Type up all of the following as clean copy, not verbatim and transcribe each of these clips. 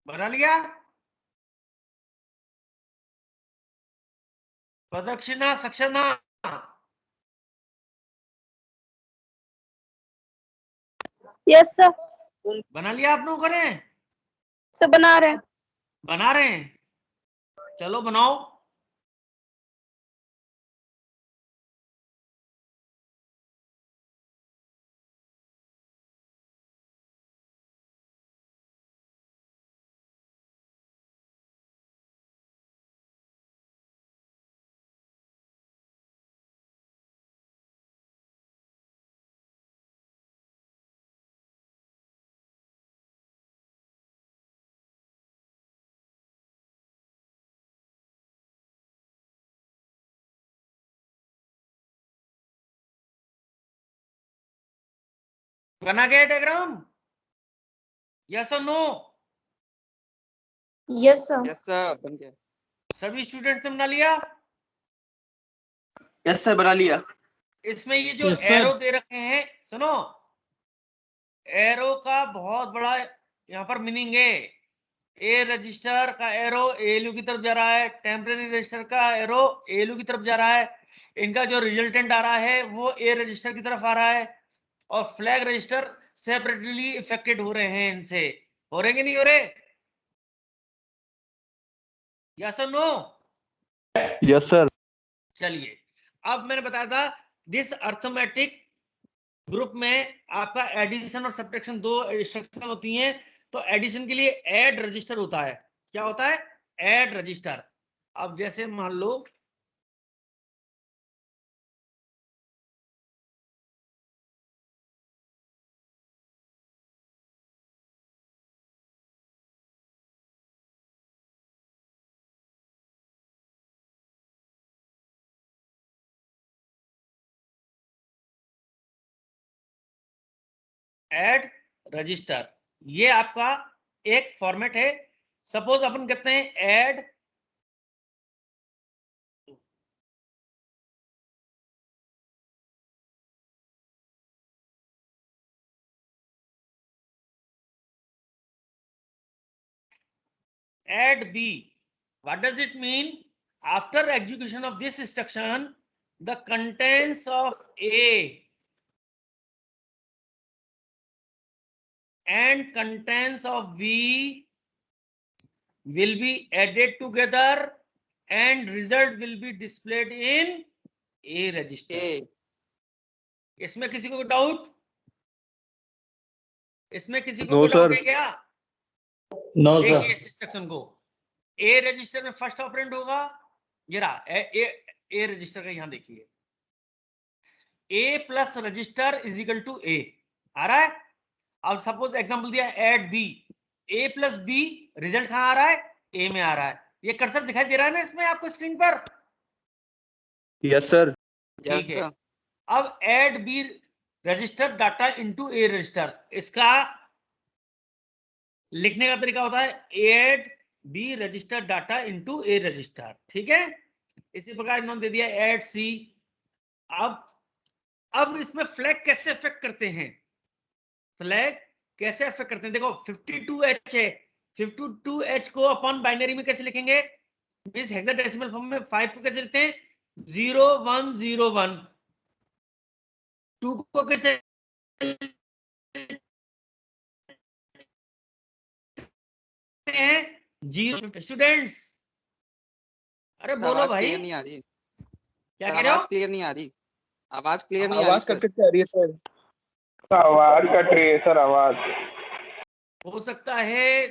बना लिया? प्रदक्षिणा सक्षणा यस सर। बना लिया आप लोगों ने? सब बना रहे हैं। बना रहे हैं, चलो बनाओ। बना गया डायग्राम? यस और no? Yes sir. Yes sir, बन गया। सभी स्टूडेंट्स ने बना लिया? यस सर, बना लिया। इसमें ये जो Yes, sir. एरो दे रखे हैं, सुनो, एरो का बहुत बड़ा यहाँ पर मीनिंग है। ए रजिस्टर का एरो एएलयू की तरफ जा रहा है, टेम्परेरी रजिस्टर का एरो एएलयू की तरफ जा रहा है, इनका जो रिजल्टेंट आ रहा है वो ए रजिस्टर की तरफ आ रहा है, और फ्लैग रजिस्टर सेपरेटली इफेक्टेड हो रहे हैं इनसे। हो रहे कि नहीं हो रहे? यस और नो? Yes, sir. चलिए, अब मैंने बताया था दिस अर्थमेटिक ग्रुप में आपका एडिशन और सब्ट्रैक्शन दो इंस्ट्रक्शन होती हैं। तो एडिशन के लिए ऐड रजिस्टर होता है। क्या होता है? Add register. अब जैसे मान लो ऐड रजिस्टर, ये आपका एक फॉर्मेट है। सपोज अपन कहते हैं add add B. What does it mean? After execution of this instruction, the contents of A and contents of B will be added together and result will be displayed in A register. ए, इसमें किसी को doubt? इसमें किसी को No, कोई doubt sir. है क्या? No, देखिए इस इंस्ट्रक्शन को, ए रजिस्टर में फर्स्ट ऑपरेंड होगा, ये रहा ए रजिस्टर का, यहां देखिए A plus register is equal to A आ रहा है। अब सपोज एग्जांपल दिया add B, A plus B, result कहां आ रहा है? ए में आ रहा है। ये कर्सर दिखाई दे रहा है ना इसमें आपको स्क्रीन पर? Yes, sir. यस ठीक है। सर। अब add B register data into A register, इसका लिखने का तरीका होता है add B register data into A register. ठीक है, इसी प्रकार इन्होंने दे दिया ऐड सी। अब इसमें फ्लैग कैसे इफेक्ट करते हैं? फ्लैग कैसे इफेक्ट करते हैं? देखो 52H है, 52H को अपन बाइनरी में कैसे लिखेंगे? इस हेक्साडेसिमल फॉर्म में 5 को कैसे लिखते हैं? 0101। 2 को कैसे हैं? 0। स्टूडेंट्स अरे बोलो आवाज भाई, क्लियर नहीं आ रही। क्या कह रहे आवाज हो? क्लियर नहीं आ रही। आवाज क्लियर नहीं आ आवाज रही कट सर। कट के आ रही है सर। आवाज कट रही है सर, आवाज। हो सकता है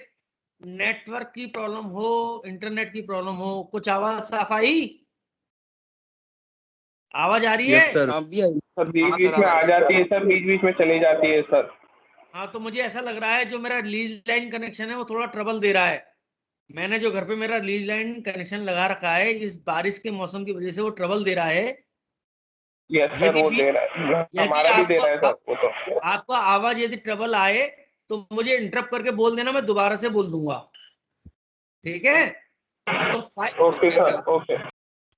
नेटवर्क की प्रॉब्लम हो, इंटरनेट की प्रॉब्लम हो। कुछ आवाज साफ आई? आवाज आ रही है? Yes, sir. अभी आई। सर बीच हाँ, बीच सर, में आ आवाज। जाती है सर, बीच बीच में चली जाती है सर। हाँ, तो मुझे ऐसा लग रहा है जो मेरा लीज लाइन कनेक्शन है वो थोड़ा ट्रबल दे रहा है। मैंने जो घर पे मेरा लीज लाइन कनेक्शन लगा रखा है, इस बारिश के मौसम की वजह से वो ट्रबल दे रहा है। यस सर, यदि वो भी दे रहा है, यदि हमारा भी दे रहा है आपको सर वो तो। आपको आवाज यदि ट्रबल आए तो मुझे इंटरप्ट करके बोल देना, मैं दोबारा से बोल दूंगा। ठीक है, तो ओके सर, ओके।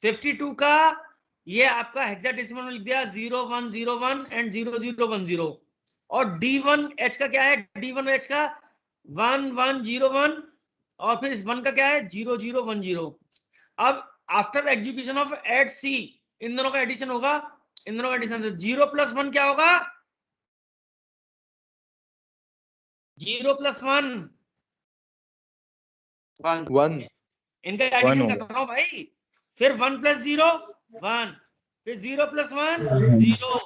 52 का ये आपका हेक्साडेसिमल में लिख दिया 0101 एंड 0010। और D1H का क्या है? D1H का 1101 और फिर इस 1 का क्या है 0 0 1 0। अब after execution of add C इन दोनों का एडिशन होगा, इन दोनों का एडिशन 0 + 1 क्या होगा 0 + 1 1 इनका एडिशन होगा। कर रहा हूं भाई। फिर 1 + 0 1, फिर 0 + 1 0,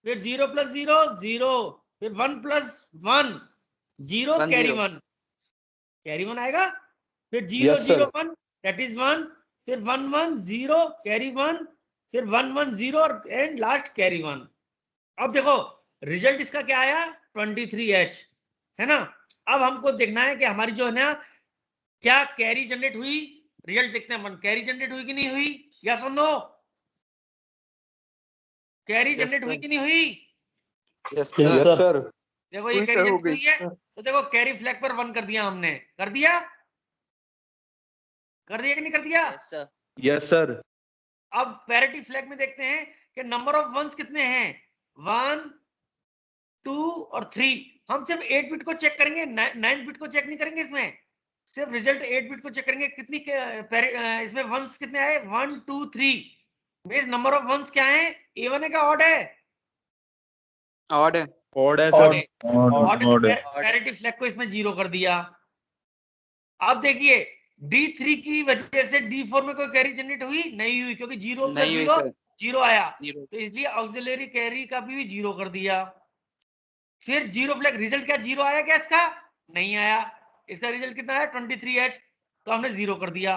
फिर 0 + 0 0, फिर 1 + 1 0 1 कैरी 0 1, कैरी 1 आएगा। फिर 0 Yes, sir. 0 1 दैट इज 1, फिर 1 1 0 कैरी 1, फिर 1 1 0 और एंड लास्ट कैरी 1। अब देखो रिजल्ट इसका क्या आया 23H है ना। अब हमको देखना है कि हमारी जो है ना क्या कैरी जनरेट हुई, रिजल्ट देखते हैं। कैरी जनरेट हुई कि नहीं हुई, या सुनो कैरी Yes, जनरेट हुई sir. कि नहीं हुई। Yes, Yes, sir. sir. देखो ये हुई कैरी सर, हो जनरेट हुई गई। है, तो देखो कैरी फ्लैग पर 1 कर दिया हमने, कर दिया कि नहीं कर दिया। Yes, sir. Yes, sir. अब पैरिटी फ्लैग में देखते हैं कि नंबर ऑफ वंस कितने हैं 1 2 और 3। हम सिर्फ 8 बिट को चेक करेंगे, 9 बिट को चेक नहीं करेंगे, इसमें सिर्फ रिजल्ट 8 बिट को चेक करेंगे। कितनी इसमें वंस कितने आए 1 2 3, मींस नंबर ऑफ वंस क्या है इवन है क्या ऑड है। Odd है. Odd है ऑड sir. है, ऑड है तो Odd है. पैरिटी फ्लैग को इसमें 0 कर दिया। अब देखिए D3 की वजह से D4 में कोई कैरी जनरेट हुई नहीं हुई, क्योंकि 0 + नहीं हुई 0 सर. 0 आया, 0. तो इसलिए ऑक्सिलरी कैरी का भी 0 कर दिया। फिर 0 फ्लैग रिजल्ट क्या 0 आया क्या इसका, नहीं आया। इसका रिजल्ट कितना है 23H, तो हमने 0 कर दिया।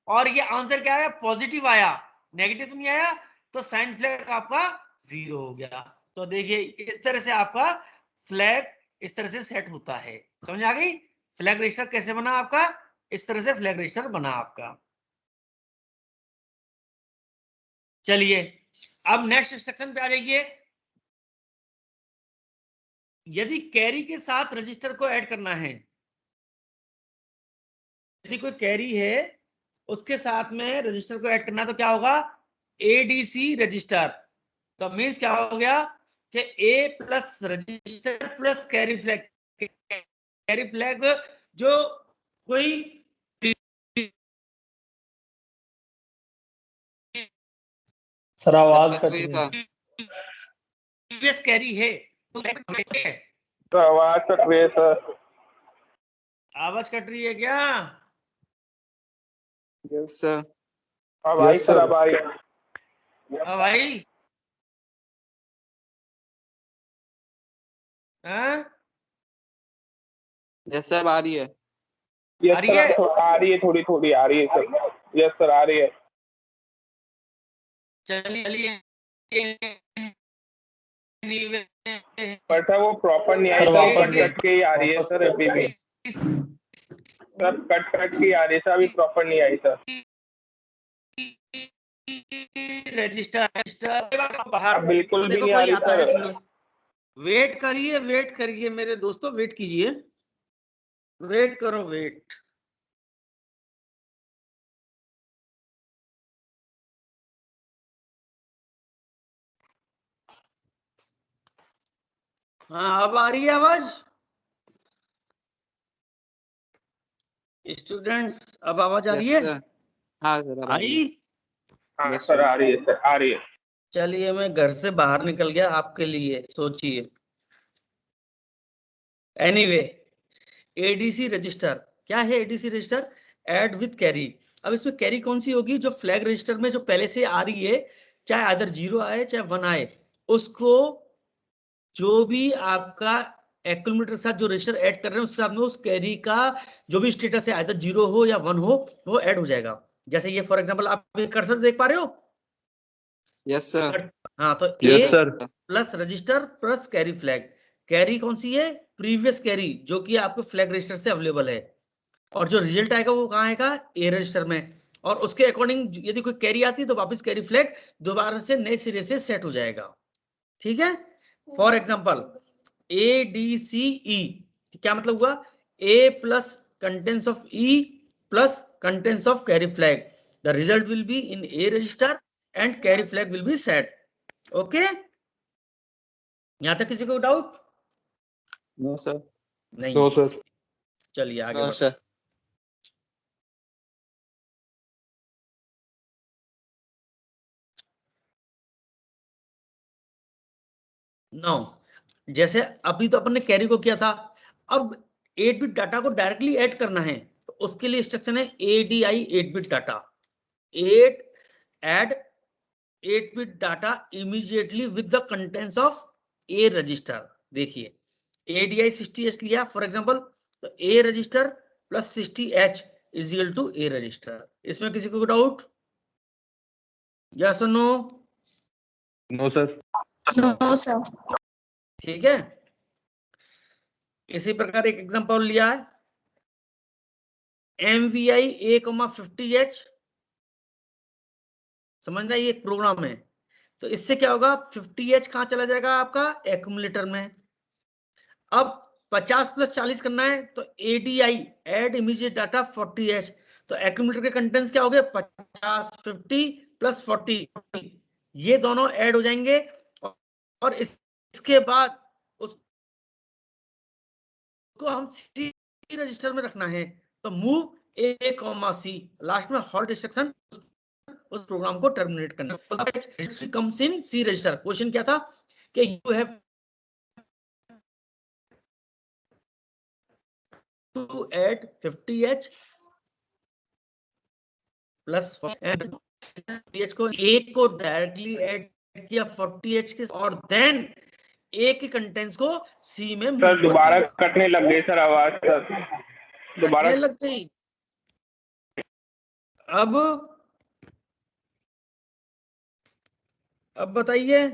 और ये आंसर क्या आया पॉजिटिव आया, नेगेटिव नहीं आया, तो साइन फ्लैग आपका 0 हो गया। तो देखिए इस तरह से आपका फ्लैग इस तरह से सेट होता है। समझ आ गई फ्लैग रजिस्टर कैसे बना आपका, इस तरह से फ्लैग रजिस्टर बना आपका। चलिए अब नेक्स्ट सेक्शन पे आ जाइए। यदि कैरी के साथ रजिस्टर को ऐड करना है, यदि कोई कैरी है उसके साथ में रजिस्टर को ऐड करना है, तो क्या होगा एडीसी रजिस्टर। तो मीन्स क्या हो गया कि A plus register plus carry flag. Carry flag जो कोई सर आवाज बस कट वही रही था. है। प्रीवियस कैरी है तो तो आवाज कट रही है सर। आवाज कट रही है क्या। Yes, sir. अब आई Yes, सर, sir. अब आई। भाई हाँ Yes, sir. आ रही है. यस आ रही है। सर, आ रही है, थोड़ी थोड़ी आ रही है सर। यस सर, आ रही है। चलिए पर सर वो प्रॉपर नहीं आई सर सर, वापस कट कट के ही आ रही है सर अभी भी। सर कट कट के ही आ रही है सर, अभी प्रॉपर नहीं आई सर। रजिस्टर बाहर अब बिल्कुल भी देखो नहीं आ कोई रही आता है सर। सुनो। वेट करिए मेरे दोस्तों, वेट कीजिए, वेट करो वेट। हाँ अब आ रही है आवाज स्टूडेंट्स, अब आवाज आ Yes, रही है। sir. हाँ सर अब आ रही है. आई हाँ Yes, सर, sir. आ रही है सर, आ रही है। चलिए मैं घर से बाहर निकल गया आपके लिए, सोचिए। एनीवे एडीसी रजिस्टर क्या है, ADC register add with carry. अब इसमें कैरी कौन सी होगी, जो फ्लैग रजिस्टर में जो पहले से आ रही है, चाहे अदर 0 आए चाहे 1 आए, उसको जो भी आपका एक्यूमुलेटर के साथ जो रजिस्टर ऐड कर रहे हैं उस हिसाब में उस कैरी का जो भी स्टेटस है अदर 0 हो या 1 हो वो ऐड हो जाएगा। जैसे ये फॉर एग्जांपल आप ये कर्सर देख पा रहे हो। Yes, sir. हाँ तो Yes, ए sir. Plus register plus carry flag. Carry कौन सी है, प्रीवियस कैरी जो कि आपके फ्लैग रजिस्टर से अवेलेबल है, और जो रिजल्ट आएगा वो कहाँ आएगा ए रजिस्टर में, और उसके अकॉर्डिंग यदि कोई कैरी आती है तो वापस कैरी फ्लैग दोबारा से नए सिरे से सेट हो जाएगा। ठीक है, for example A D C E क्या मतलब हुआ, A plus contents of E plus contents of carry flag, the result will be in A register and carry flag will be set. Okay, यहां तक किसी को डाउट No, sir. नहीं No, है। sir. चलिए आगे No, बढ़ते sir. नाउ जैसे अभी तो अपन ने कैरी को किया था, अब 8 बिट डाटा को डायरेक्टली ऐड करना है, तो उसके लिए इंस्ट्रक्शन है ADI 8 bit data, 8 add 8 bit data immediately with the contents of A register. देखिए ADI 60H लिया फॉर एग्जांपल, तो A register plus 60H is equal to A register. इसमें किसी को डाउट? यस और no? No sir. No sir. ठीक है, इसी प्रकार एक एग्जांपल लिया है MVI A,50H, समझना ये एक प्रोग्राम है, तो इससे क्या होगा 50H कहां चला जाएगा आपका एक्यूमुलेटर में। अब 50 + 40 करना है, तो ADI add immediate data 40H, तो एक्यूमुलेटर के कंटेंट्स क्या हो गए 50 50 + 40, ये दोनों ऐड हो जाएंगे और इसके बाद उसको हम C रजिस्टर में रखना है, तो मूव A,C, लास्ट में हॉल्ट इंस्ट्रक्शन उस प्रोग्राम को टर्मिनेट करना। Comes in C register. Question क्या था कि you have to add 50H plus 40H को एक को डायरेक्टली ऐड किया 40H के, और देन A के कंटेंट्स को C में मूव सर दोबारा कटने लग गई सर आवाज सर, दोबारा लग गई। अब बताइए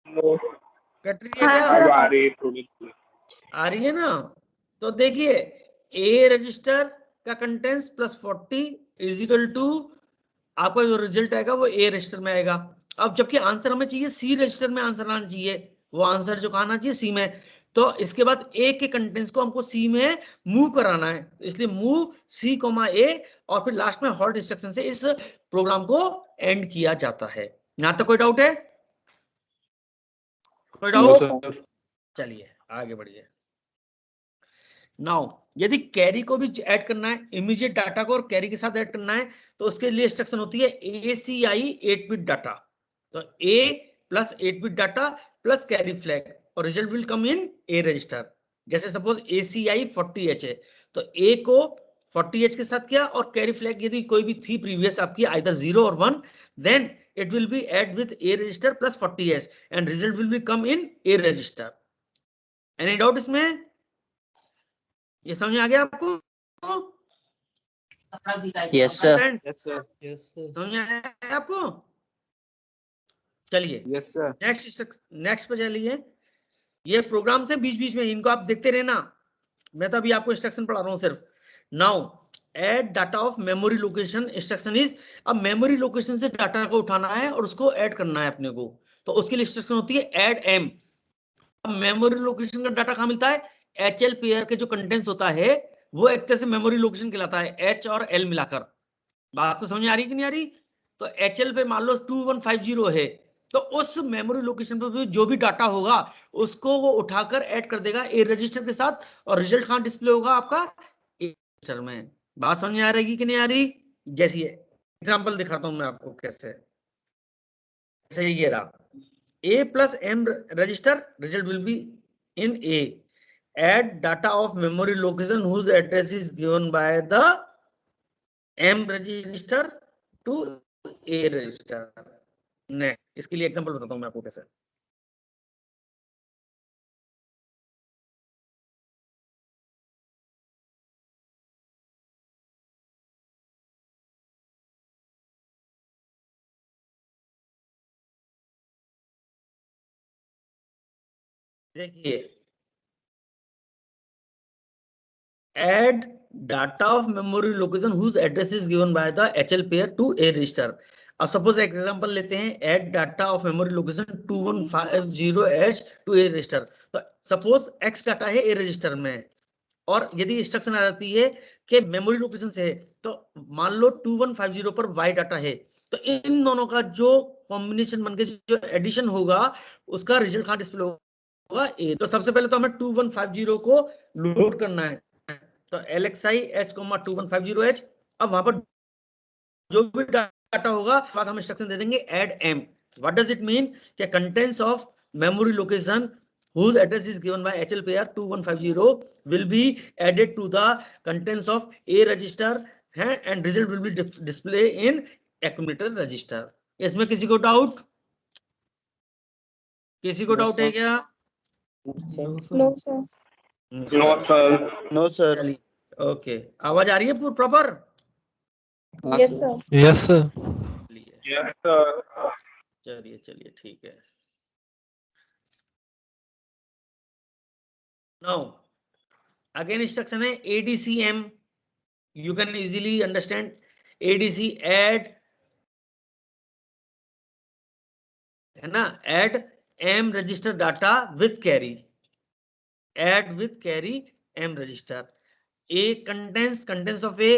कट रही है हाँ, क्या? सर। अब आ रही है थोड़ी, आ रही है ना? तो देखिए A रजिस्टर का contents plus 40 is equal to आपका जो रिजल्ट आएगा वो A रजिस्टर में आएगा। अब जबकि आंसर हमें चाहिए C रजिस्टर में आंसर आना चाहिए, वो आंसर जो आना चाहिए C में, तो इसके बाद A के कंटेंट्स को हमको C में मूव कराना है, इसलिए मूव C, A, और फिर लास्ट में हॉल्ट इंस्ट्रक्शन से इस प्रोग्राम को एंड किया जाता है। यहां तक कोई डाउट है? कोई नो डाउट? सर। चलिए आगे बढ़िए। नाउ यदि कैरी को भी ऐड करना है, इमीडिएट डाटा को और कैरी के साथ ऐड करना है, तो उसके लिए इंस्ट्रक्शन होती है ACI 8 बिट डाटा, तो A plus 8 bit data plus carry flag, और result will come in A register. जैसे सपोज ACI 40H है, तो A को 40H के साथ किया, और कैरी फ्लैग यदि कोई भी थी प्रीवियस आपकी आइदर 0 और 1, then it will be add with A register plus 40H and result will be come in A register. Any doubt इसमें? ये समझ आ गया आपको? Yes sir. Yes sir. समझ में आया आपको? चलिए यस सर। नेक्स्ट पे चलिए। ये प्रोग्राम से बीच बीच में इनको आप देखते रहना, मैं तो अभी आपको इंस्ट्रक्शन पढ़ा रहा हूँ सिर्फ। Now add data of memory location instruction is, अब मेमोरी लोकेशन से डाटा को उठाना है और उसको ऐड करना है अपने को, तो उसके लिए इंस्ट्रक्शन होती है ऐड M। मेमोरी लोकेशन का डाटा कहाँ मिलता है? HL पेयर के जो कंटेंट्स होता है वो एक तरह से मेमोरी लोकेशन कहलाता है, H और L मिलाकर। बात तो समझ आ रही कि नहीं आ रही? तो HL पे मान लो 2150 है, तो उस मेमोरी लोकेशन पे जो भी डाटा होगा उसको वो उठाकर ऐड कर देगा A रजिस्टर के साथ, और रिजल्ट कहाँ डिस्प्ले होगा आपका A रजिस्टर में। बात समझ आ रही कि नहीं आ रही? जैसी एग्जांपल दिखाता हूं मैं आपको कैसे। जैसे ये रहा A plus M register, result will be in A. Add data of memory location whose address is given by the M register to A register. Next, इसके लिए एग्जांपल बताता हूं मैं आपको कैसे। देखिए add data of memory location whose address is given by the HL pair to A register. अब suppose example लेते हैं add data of memory location 2150H to A register. तो सपोज X डाटा है A रजिस्टर में, और यदि instruction आ जाती है कि मेमोरी लोकेशन से है, तो मान लो 2150 पर Y डाटा है, तो इन दोनों का जो कॉम्बिनेशन बनके जो एडिशन होगा उसका रिजल्ट कहाँ डिस्प्ले होगा A। तो सबसे पहले तो हमें 2150 को लोड करना है, तो LXI H, 2150H। अब वहां पर जो भी डाटा होगा बाद हम इंस्ट्रक्शन दे देंगे add M। What does it mean कि contents of memory location whose address is given by HL pair 2150 will be added to the contents of A register है and result will be display in accumulator register. इसमें किसी को doubt? किसी को doubt है क्या? No, sir. No sir. No sir. चलिए, okay, आवाज आ रही है पूरी proper? Yes, sir. Yes, sir. Yes sir. चलिए चलिए ठीक है. Now again instruction है ADCM. You can easily understand ADC add है ना, add M register data with carry, add with carry M register. A contents of a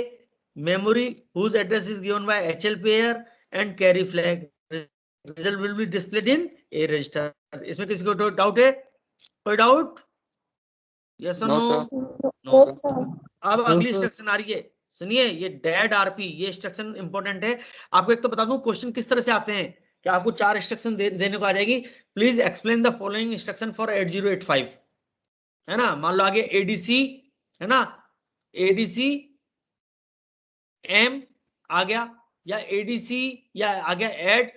memory whose address is given by HL pair and carry flag. Result will be displayed in A register. इसमें किसी को doubt है? कोई doubt? Yes or No, no? sir. No, sir. अब अगली instruction आ रही है, सुनिए, ये डेड आरपी, ये इंस्ट्रक्शन इंपॉर्टेंट है. आपको एक तो बता दूं क्वेश्चन किस तरह से आते हैं कि आपको 4 इंस्ट्रक्शन देने को आ जाएगी. Please explain the following instruction for 8085, है ना. मान लो आगे एडीसी है ना, एडीसी एम आ गया, या एडीसी या आ गया एड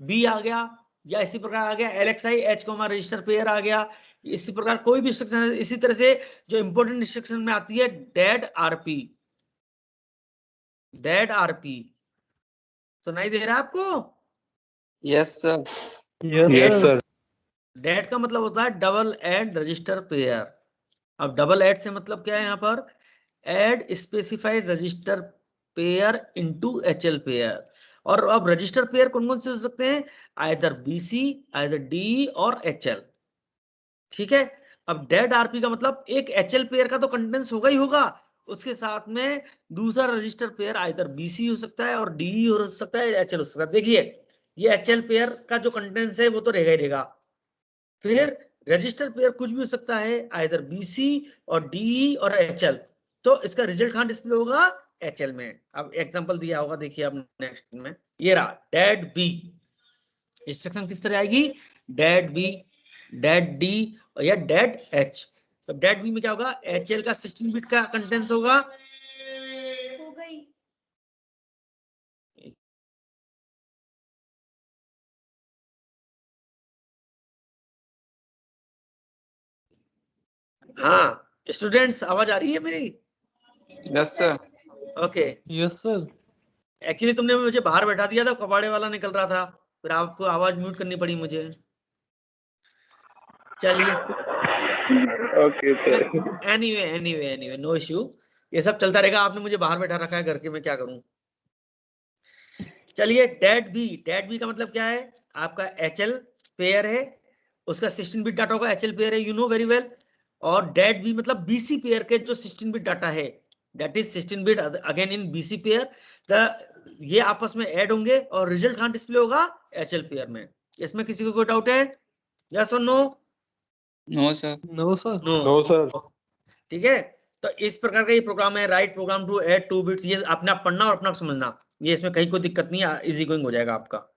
बी आ गया, या इसी प्रकार आ गया LXI H comma register pair आ गया. इसी प्रकार कोई भी इंस्ट्रक्शन, इसी तरह से जो इंपॉर्टेंट इंस्ट्रक्शन में आती है डेड आरपी. डेड आरपी सुनाई दे रहा है आपको? Yes, sir. Yes sir. DAD का मतलब होता है डबल एड रजिस्टर पेयर. अब डबल एड से मतलब क्या है यहाँ पर? Add specified register pair into HL pair. और अब रजिस्टर पेयर कौन कौन से हो सकते हैं? आइदर बीसी, आइदर डी और एचएल. ठीक है. अब डेड आरपी का मतलब एक एचएल पेयर का तो कंटेंट्स होगा ही होगा, उसके साथ में दूसरा रजिस्टर पेयर आइदर बीसी हो सकता है और डी हो सकता है, एचएल हो सकता है. देखिए ये एचएल पेयर का जो कंटेंट्स है वो तो रहेगा ही रहेगा. फिर रजिस्टर पेयर कुछ भी हो सकता है, आइदर बीसी और डी और एचएल. तो इसका रिजल्ट कहां डिस्प्ले होगा? एचएल में. अब एग्जांपल दिया होगा, देखिए अब नेक्स्ट में ये रहा डेड बी. इंस्ट्रक्शन किस तरह आएगी? डेड बी, डेड डी या डेड एच. तो डेड बी में क्या होगा? एचएल का 16 बिट का कंटेंट्स होगा. हो गई. हाँ स्टूडेंट्स, आवाज आ रही है मेरी? Yes, sir. Okay. Yes, sir. Actually तुमने मुझे बाहर बैठा दिया था, कबाड़े वाला निकल रहा था, फिर आपको आवाज म्यूट करनी पड़ी मुझे. चलिए okay sir. Anyway no issue, ये सब चलता रहेगा. आपने मुझे बाहर बैठा रखा है घर के, मैं क्या करूं. चलिए डेड बी का मतलब क्या है? आपका एचएल पेयर है, उसका 16 बिट डाटा होगा. एचएल पेयर है, यू नो वेरी वेल. और डेड बी मतलब बीसी पेयर के जो 16 बिट डाटा है, that is 16 bit again in BC pair. ये आपस में ऐड होंगे और रिजल्ट कहां डिस्प्ले होगा? एचएल पेयर में. इसमें किसी को कोई डाउट है? यस और no? No, sir. No, sir. No sir. ठीक है. तो इस प्रकार का ये प्रोग्राम है, write program to add 2 bits. ये अपने आप पढ़ना और अपना समझना, ये इसमें कहीं कोई दिक्कत नहीं है, इजी गोइंग हो जाएगा आपका.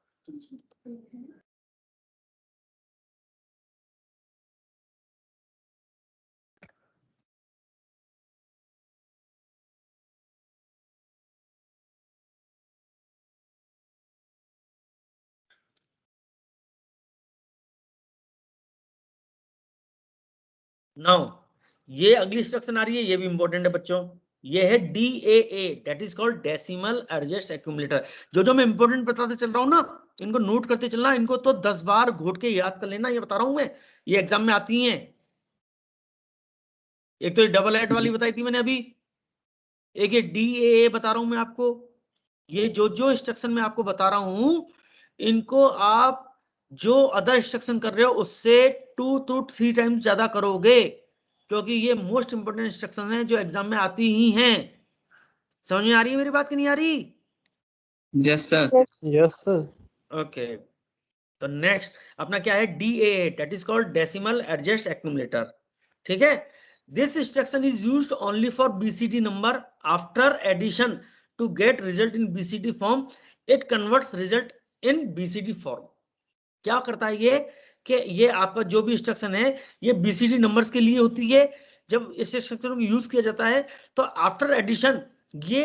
नाउ ये अगली इंस्ट्रक्शन आ रही है, ये भी इंपॉर्टेंट है बच्चों. ये है DAA, that is called decimal adjust accumulator. जो मैं इंपॉर्टेंट बताते चल रहा हूँ ना, इनको नोट करते चलना. इनको तो 10 बार घोट के याद कर लेना, ये बता रहा हूं मैं, ये एग्जाम में आती हैं. एक तो डबल एड वाली बताई थी मैंने अभी, एक ये DAA बता रहा हूं मैं आपको. ये जो इंस्ट्रक्शन मैं आपको बता रहा हूं, इनको आप जो अदर इंस्ट्रक्शन कर रहे हो उससे 2 to 3 टाइम्स ज्यादा करोगे, क्योंकि ये मोस्ट इंपोर्टेंट इंस्ट्रक्शन है जो एग्जाम में आती ही हैं. समझ में आ रही है मेरी बात कि नहीं आ रही? Yes, sir. Yes, sir. Okay. तो नेक्स्ट अपना क्या है? DAA, that is called decimal adjust accumulator. ठीक है. This instruction is used only for BCD number after addition to get result in BCD form. It converts result in BCD form. क्या करता है ये कि ये आपका जो भी इंस्ट्रक्शन है ये बीसीडी नंबर्स के लिए होती है। जब इस इंस्ट्रक्शन को यूज किया जाता है तो आफ्टर एडिशन ये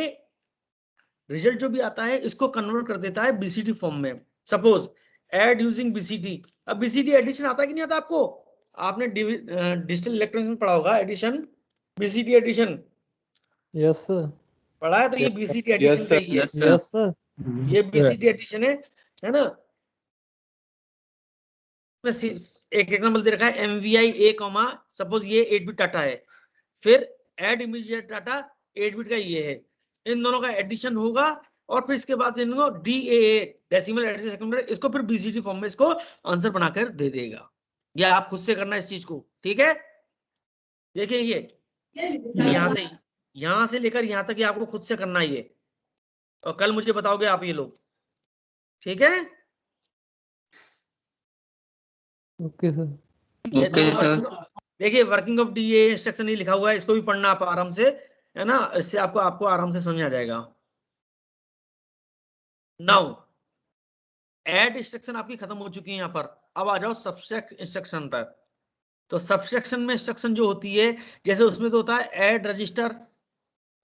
रिजल्ट जो भी आता है इसको कन्वर्ट कर देता है बीसीडी फॉर्म में। Suppose add using BCD. अब बीसीडी एडिशन आता है कि नहीं आता आपको? आपने डिजिटल इलेक्ट्रॉनिक्स में पढ़ा होगा addition, BCD addition yes sir. पढ़ा है। तो ये बीसीडी एडिशन sir. चाहिए, Yes, sir. Yes sir. ये बीसीडी एडिशन है ना। एक एग्जांपल दे रखा है MVI A, सपोज ये 8 बिट डाटा है, फिर एड इमीडिएट डाटा 8 बिट का ये है, इन दोनों का एडिशन होगा और फिर इसके बाद इन दोनों DAA डेसिमल एडिशन सेकेंडरी, इसको फिर बीसीडी फॉर्म में इसको आंसर बनाकर दे देगा। ये आप खुद से करना इस चीज को, ठीक है। देखिए ये यहाँ से लेकर यहाँ तक ये आपको खुद से करना ही है और कल मुझे बताओगे आप ये लोग, ठीक है। Okay sir. Okay sir. देखिए वर्किंग ऑफ DAA इंस्ट्रक्शन ही लिखा हुआ है, इसको भी पढ़ना आप आराम से, है ना, इससे आपको आराम से समझ आ जाएगा। नाउ ऐड इंस्ट्रक्शन आपकी खत्म हो चुकी है यहाँ पर। अब आ जाओ सब्सट्रैक्ट इंस्ट्रक्शन पर। तो सब्सट्रैक्शन में इंस्ट्रक्शन जो होती है, जैसे उसमें तो होता है ऐड रजिस्टर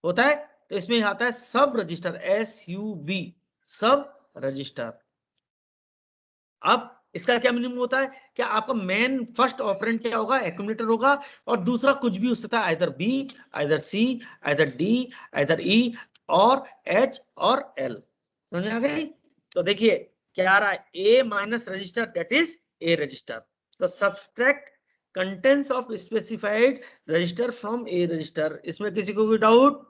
होता है, तो इसमें आता है सब रजिस्टर, SUB सब रजिस्टर। अब इसका क्या मीनिंग होता है कि आपका मेन फर्स्ट ऑपरेंड क्या होगा, एक्यूमुलेटर होगा, और दूसरा कुछ भी हो सकता है, either B, either C, either D, either E और H और L। समझ आ गई? तो देखिए क्या आ रहा है, A minus register that is A register. तो subtract contents of specified register from A register. इसमें किसी को कोई doubt?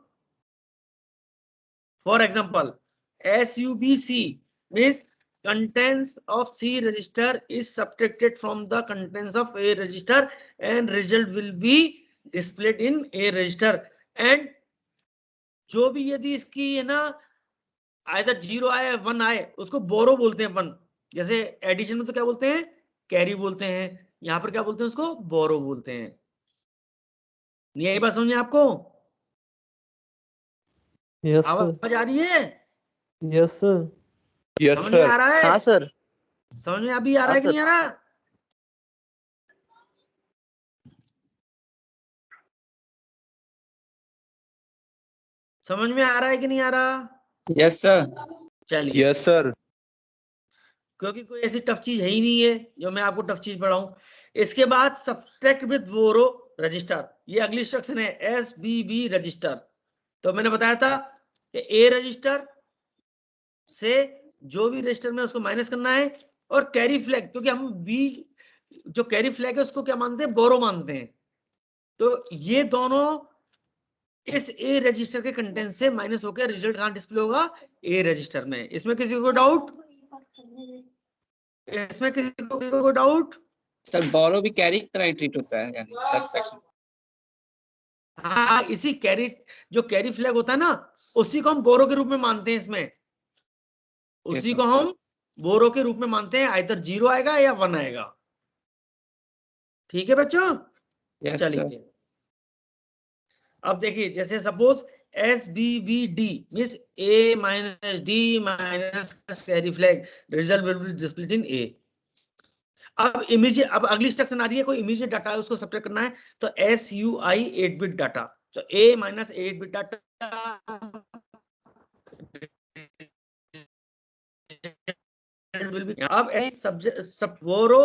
For example SUBC means contents of C register is subtracted from the contents of A register and result will be displayed in A register। and जो भी यदि इसकी है ना आइदर 0 आए 1 आए उसको बोरो बोलते हैं अपन। जैसे एडिशन में तो क्या बोलते हैं, कैरी बोलते हैं, यहाँ पर क्या बोलते हैं, उसको बोरो बोलते हैं। यही बात समझे आपको? Yes sir. आवाज आ रही है? Yes sir. Yes, समझ में आ sir. रहा है? हाँ सर। समझ में अभी आ रहा है कि नहीं आ रहा? समझ में आ रहा है कि नहीं आ रहा? Yes, sir. चलिए, Yes, sir. क्योंकि कोई ऐसी टफ चीज है ही नहीं है जो मैं आपको टफ चीज पढ़ाऊं। इसके बाद सब्सट्रैक्ट विद बोरो रजिस्टर, ये अगली इंस्ट्रक्शन है, SBB रजिस्टर। तो मैंने बताया था कि A रजिस्टर से जो भी रजिस्टर में उसको माइनस करना है, और कैरी फ्लैग, क्योंकि हम B जो कैरी फ्लैग है उसको क्या मानते हैं, बोरो मानते हैं। तो ये दोनों इस A रजिस्टर के कंटेंट से माइनस होकर रिजल्ट कहां डिस्प्ले होगा, A रजिस्टर में। इसमें किसी को डाउट? इसमें किसी को डाउट? सर बोरो भी कैरी की तरह ट्रीट होता है, यानी सबसेक्शन। हाँ, इसी कैरी जो कैरी फ्लैग होता है ना, उसी को हम बोरो के रूप में मानते हैं। इसमें उसी को हम बोरो के रूप में मानते हैं, आइदर 0 आएगा या 1 आएगा। ठीक है बच्चों? Yes, sir. चलिए अब देखिए, जैसे suppose SBBD means A minus D minus carry flag, result will be displayed in A। अब इमीडिएट, अब अगली इंस्ट्रक्शन आ रही है, कोई इमीडिएट डाटा है उसको सब्ट्रैक्ट करना है, तो SUI 8 बिट डाटा, तो A minus 8 bit data will be, अब subtract borrow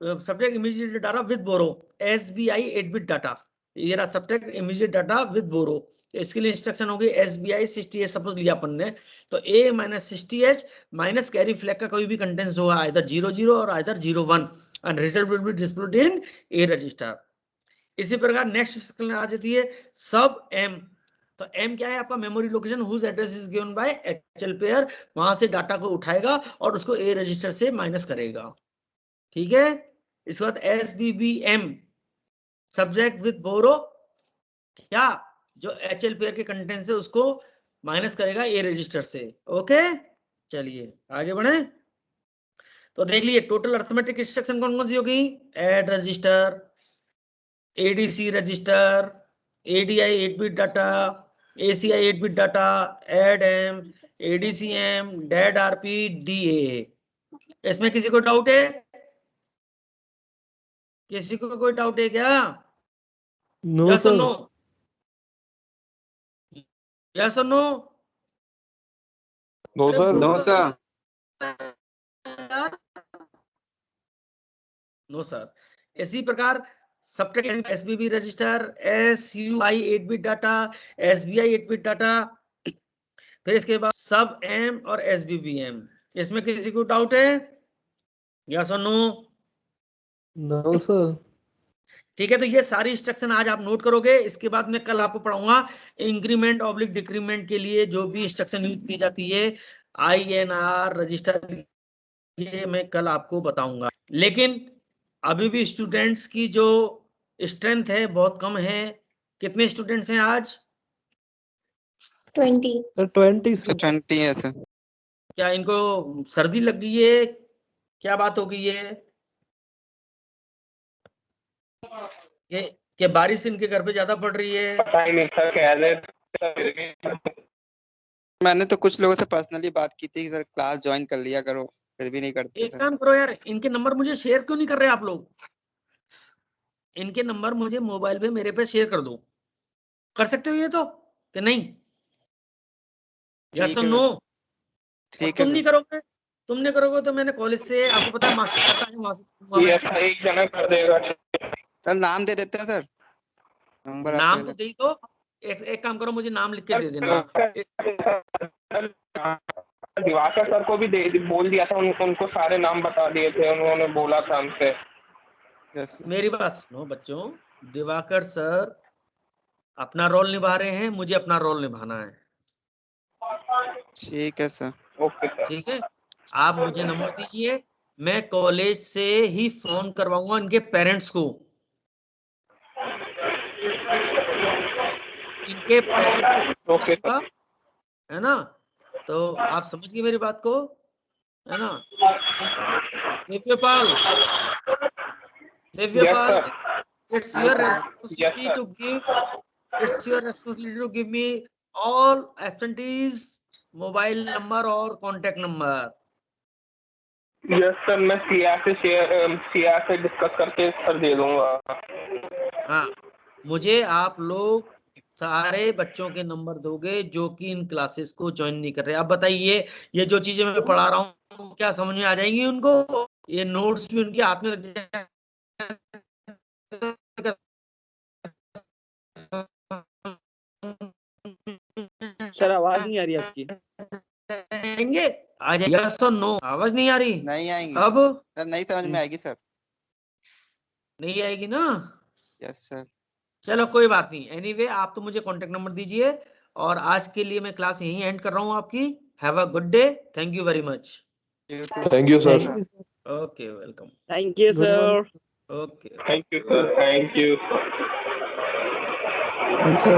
subtract immediate data with borrow, SBI 8 bit data, ये रहा subtract immediate data with borrow. इसके लिए इंस्ट्रक्शन होगी SBI 60H सपोज लिया अपन ने, तो A minus 60H minus carry flag का कोई भी कंटेंट्स होगा, आइदर 00 और either 01, and result will be displayed in A register. इसी प्रकार नेक्स्ट इंस्ट्रक्शन आ जाती है सब M। तो M क्या है आपका, memory location whose address is given by HL pair, वहां से डाटा को उठाएगा और उसको A रजिस्टर से माइनस करेगा। ठीक है? इसके बाद SBBM सब्जेक्ट विद बोरो, क्या जो HL पेयर के कंटेंट से उसको माइनस करेगा A रजिस्टर से। ओके, चलिए आगे बढ़े। तो देख लिए टोटल अरिथमेटिक इंस्ट्रक्शन कौन कौन सी हो गई, add register, ADC register, ADI 8 bit data, ACI 8 bit data, add M, ADCM, DAD RP, DAA। इसमें किसी को डाउट है? किसी को कोई डाउट है क्या? नो यस और सर नो? यस और no? No sir no sir no sir. इसी प्रकार subtract SBB register, SUI 8 bit data, SBI 8 bit data, फिर इसके बाद सब एम और एसबीबीएम। इसमें किसी को डाउट है? यस और नो? नो सर ठीक है, तो ये सारी इंस्ट्रक्शन आज आप नोट करोगे। इसके बाद मैं कल आपको पढ़ाऊंगा इंक्रीमेंट ऑब्लिक डिक्रीमेंट के लिए जो भी इंस्ट्रक्शन यूज की जाती है INR रजिस्टर, ये मैं कल आपको बताऊंगा। लेकिन अभी भी स्टूडेंट्स की जो स्ट्रेंथ है बहुत कम है। कितने स्टूडेंट्स हैं आज? 20. 20 सर 20 है सर। क्या इनको सर्दी लग गई है? क्या बात हो गई है? कि बारिश इनके घर पे ज्यादा पड़ रही है? पता ही नहीं सर, कह रहे थे। मैंने तो कुछ लोगों से पर्सनली बात की थी कि सर क्लास ज्वाइन कर लिया करो, फिर भी नहीं करते एक सर। काम करो यार, इनके नंबर मुझे शेयर क्यों नहीं कर रहे आप लोग? इनके नंबर मुझे मोबाइल पे मेरे पे शेयर कर दो। कर सकते हो ये तो कि नहीं? यस ठीक और है नो? सर, और ठीक है तुम नहीं सर। करोगे? तुम नहीं करोगे तो मैंने कॉलेज से आपको पता है मास्टर करता है वहां से दूंगा ये मैं। ऐसा एक जना कर देगा। सर नाम दे देते हैं सर, नंबर आप नाम ले तो लें। दे ही दो। एक काम करो, मुझे नाम लिख के दे देना। दिवाकर सर को भी बोल दिया था, उनको सारे नाम बता दिए थे, उन्होंने बोला था हमसे। Yes sir. मेरी बात सुनो बच्चों, दिवाकर सर अपना रोल निभा रहे हैं, मुझे अपना रोल निभाना है। ठीक है सर। Okay sir. ठीक है, आप मुझे नंबर दीजिए, मैं कॉलेज से ही फोन करवाऊंगा इनके पेरेंट्स को। इनके पेरेंट्स को फोन ओके सर। करूंगा, है ना? तो आप समझ गए मेरी बात को, है ना? Divyapal, yes Divyapal, sir. it's your yes responsibility sir. to give, it's your responsibility to give me all absentees mobile number और कांटेक्ट नंबर। यस सर, मैं सीआर से डिस्कस करके सर दे दूंगा। हाँ, मुझे आप लोग सारे बच्चों के नंबर दोगे जो कि इन क्लासेस को ज्वाइन नहीं कर रहे। अब बताइए, ये जो चीजें मैं पढ़ा रहा हूँ क्या समझ में आ जाएंगी उनको? ये नोट्स भी उनके हाथ में रख सर आवाज नहीं आ रही आपकी। जाएंगे। आ जाएंगे। यस और नो? आवाज नहीं आ रही? नहीं आएंगी अब सर, नहीं समझ में आएगी सर। नहीं आएगी ना? Yes sir. चलो कोई बात नहीं। एनीवे आप तो मुझे कांटेक्ट नंबर दीजिए, और आज के लिए मैं क्लास यहीं एंड कर रहा हूँ आपकी। Have a good day, thank you very much. Thank you sir. Thank you sir okay, welcome. Thank you good morning sir. Okay. Thank you sir, thank you. Sir.